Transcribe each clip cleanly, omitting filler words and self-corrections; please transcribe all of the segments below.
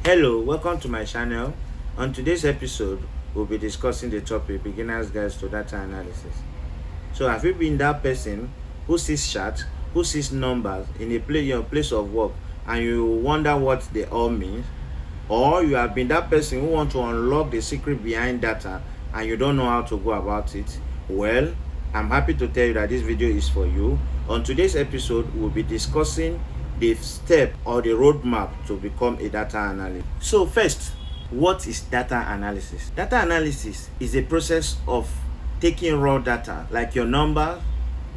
Hello, welcome to my channel. On today's episode, we'll be discussing the topic Beginner's Guide to Data Analysis. So have you been that person who sees charts, who sees numbers in your place of work and you wonder what they all mean? Or you have been that person who wants to unlock the secret behind data and you don't know how to go about it? Well, I'm happy to tell you that this video is for you. On today's episode, we'll be discussing the step or the roadmap to become a data analyst. So first, what is data analysis? Data analysis is a process of taking raw data like your numbers,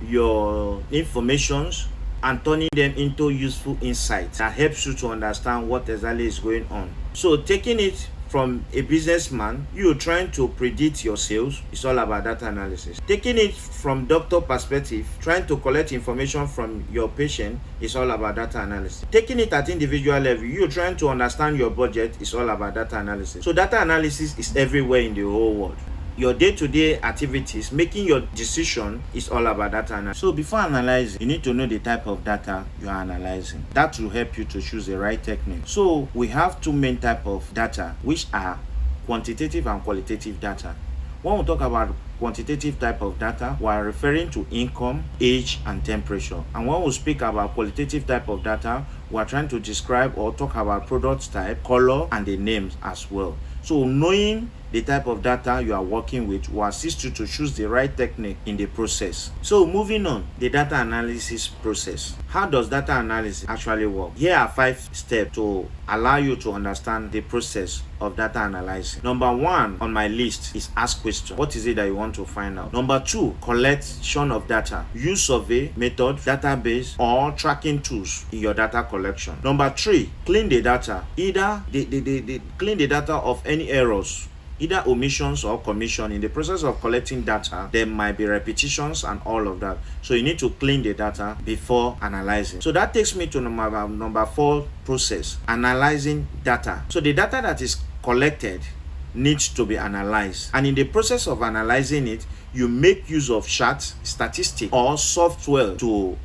your informations, and turning them into useful insights that helps you to understand what exactly is going on. So taking it from a businessman, you're trying to predict your sales, it's all about data analysis. Taking it from doctor perspective, trying to collect information from your patient, is all about data analysis. Taking it at individual level, you're trying to understand your budget, is all about data analysis. So data analysis is everywhere in the whole world. Your day-to-day activities, making your decision, is all about data analysis. So before analyzing, you need to know the type of data you are analyzing. That will help you to choose the right technique. So we have two main types of data, which are quantitative and qualitative data. When we talk about quantitative type of data, we are referring to income, age, and temperature. And when we speak about qualitative type of data, we are trying to describe or talk about product type, color, and the names as well. So knowing the type of data you are working with will assist you to choose the right technique in the process. So moving on, the data analysis process. How does data analysis actually work? Here are 5 steps to allow you to understand the process of data analysis. Number 1 on my list is ask questions. What is it that you want to find out? Number 2, collection of data. Use survey method, database, or tracking tools in your data collection. Number 3, clean the data. Either clean the data of any errors, either omissions or commission. In the process of collecting data, there might be repetitions and all of that. So you need to clean the data before analyzing. So that takes me to number 4 process, analyzing data. So the data that is collected needs to be analyzed. And in the process of analyzing it, you make use of charts, statistics, or software to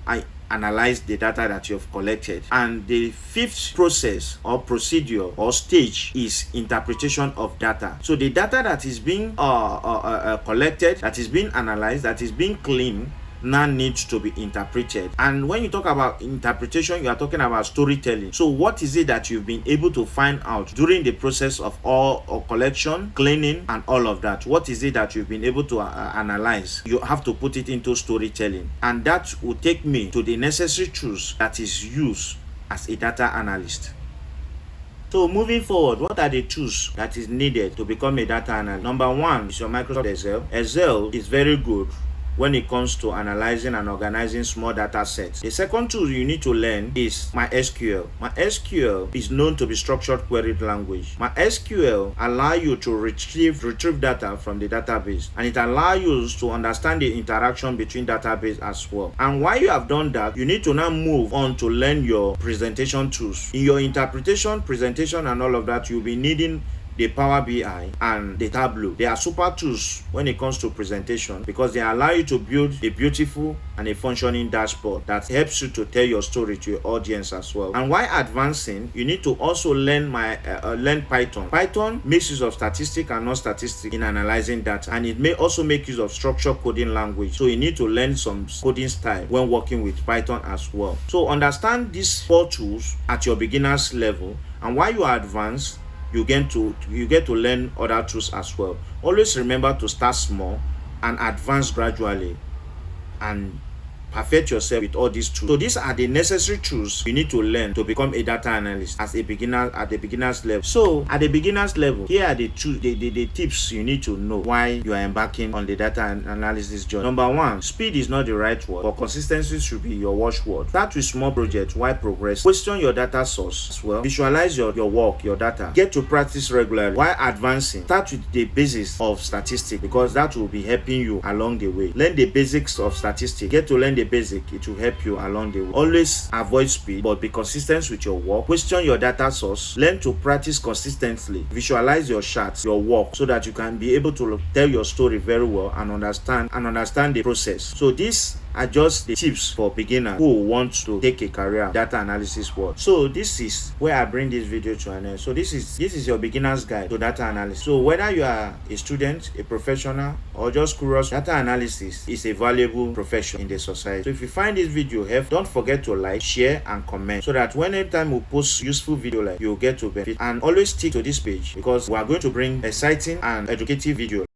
analyze the data that you have collected. And the 5th process or procedure or stage is interpretation of data. So the data that is being collected, that is being analyzed, that is being cleaned, now needs to be interpreted. And when you talk about interpretation, you are talking about storytelling. So what is it that you've been able to find out during the process of all collection, cleaning, and all of that? What is it that you've been able to analyze? You have to put it into storytelling, and that will take me to the necessary tools that is used as a data analyst. So moving forward, what are the tools that is needed to become a data analyst? Number 1 is your Microsoft Excel. Excel is very good when it comes to analyzing and organizing small data sets. The second tool you need to learn is MySQL. MySQL is known to be structured query language. MySQL allows you to retrieve data from the database, and it allows you to understand the interaction between database as well. And while you have done that, you need to now move on to learn your presentation tools. In your interpretation, presentation, and all of that, you'll be needing the Power BI and the Tableau. They are super tools when it comes to presentation because they allow you to build a beautiful and a functioning dashboard that helps you to tell your story to your audience as well. And while advancing, you need to also learn Python. Python makes use of statistics and non-statistics in analyzing data, and it may also make use of structured coding language. So you need to learn some coding style when working with Python as well. So understand these 4 tools at your beginner's level, and while you are advanced, you get to learn other tools as well. Always remember to start small and advance gradually and perfect yourself with all these tools. So these are the necessary tools you need to learn to become a data analyst as a beginner at the beginner's level. So at the beginner's level, here are the tips you need to know while you are embarking on the data analysis journey. Number 1, speed is not the right word, but consistency should be your watchword. Start with small projects while progress. Question your data source as well. Visualize your work, your data. Get to practice regularly while advancing. Start with the basics of statistics because that will be helping you along the way. Learn the basics of statistics. Get to learn the basic, it will help you along the way. Always avoid speed, but be consistent with your work. Question your data source. Learn to practice consistently. Visualize your charts, your work, so that you can be able to tell your story very well and understand the process. So these are just the tips for beginners who want to take a career in data analysis world. So this is where I bring this video to an end. So this is your beginner's guide to data analysis. So whether you are a student, a professional, or just curious, data analysis is a valuable profession in the society. So if you find this video helpful, don't forget to like, share, and comment so that when anytime we post useful video like you'll get to benefit. And always stick to this page because we are going to bring exciting and educative videos.